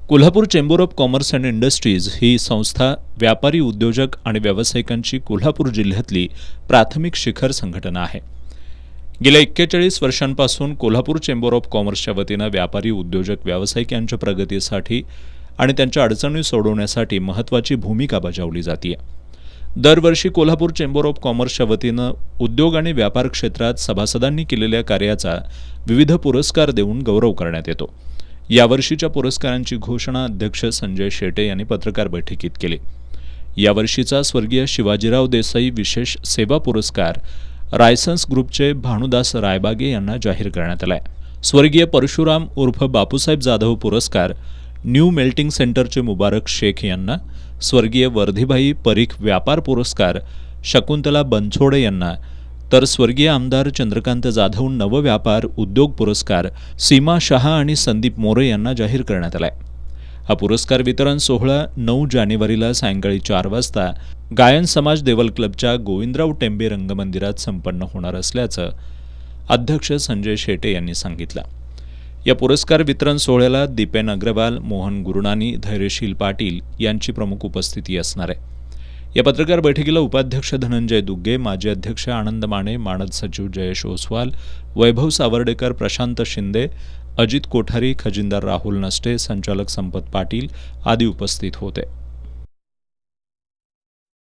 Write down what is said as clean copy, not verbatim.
Kolhapur chamber of commerce and industries ही संस्था व्यापारी उद्योजक आणि व्यावसायिकांची कोल्हापूर जिल्ह्यातली प्राथमिक शिखर संघटना आहे. गेल्या 41 वर्षांपासून कोल्हापूर चेंबर ऑफ कॉमर्सच्या वतीनं व्यापारी उद्योजक व्यावसायिक यांच्या प्रगतीसाठी आणि त्यांच्या अडचणी सोडवण्यासाठी महत्त्वाची भूमिका बजावली जाते. दरवर्षी कोल्हापूर चेंबर ऑफ कॉमर्सच्या वतीनं उद्योग आणि व्यापार क्षेत्रात सभासदांनी केलेल्या कार्याचा विविध पुरस्कार देऊन गौरव करण्यात येतो. यावर्षीच्या पुरस्कारांची घोषणा अध्यक्ष संजय शेटे यांनी पत्रकार बैठकीत केली. यावर्षीचा स्वर्गीय शिवाजीराव देसाई विशेष सेवा पुरस्कार रायसन्स ग्रुपचे भानुदास रायबागे यांना जाहीर करण्यात आला आहे. स्वर्गीय परशुराम उर्फ बापूसाहेब जाधव पुरस्कार न्यू मेल्टिंग सेंटरचे मुबारक शेख यांना, स्वर्गीय वर्धीबाई परीख व्यापार पुरस्कार शकुंतला बनसोडे यांना, तर स्वर्गीय आमदार चंद्रकांत जाधव नवव्यापार उद्योग पुरस्कार सीमा शहा आणि संदीप मोरे यांना जाहीर करण्यात आलाय. हा पुरस्कार वितरण सोहळा 9 जानेवारीला सायंकाळी 4 वाजता गायन समाज देवल क्लबच्या गोविंदराव टेंबे रंगमंदिरात संपन्न होणार असल्याचं अध्यक्ष संजय शेटे यांनी सांगितलं. या पुरस्कार वितरण सोहळ्याला दीपेन अग्रवाल, मोहन गुरुनानी, धैर्यशील पाटील यांची प्रमुख उपस्थिती असणार आहे. या पत्रकार बैठकीला उपाध्यक्ष धनंजय दुग्गे, माजी अध्यक्ष आनंद माने, मानद सचिव जयेश ओसवाल, वैभव सावर्डेकर, प्रशांत शिंदे, अजित कोठारी, खजिनदार राहुल नष्टे, संचालक संपत पाटील आदी उपस्थित होते.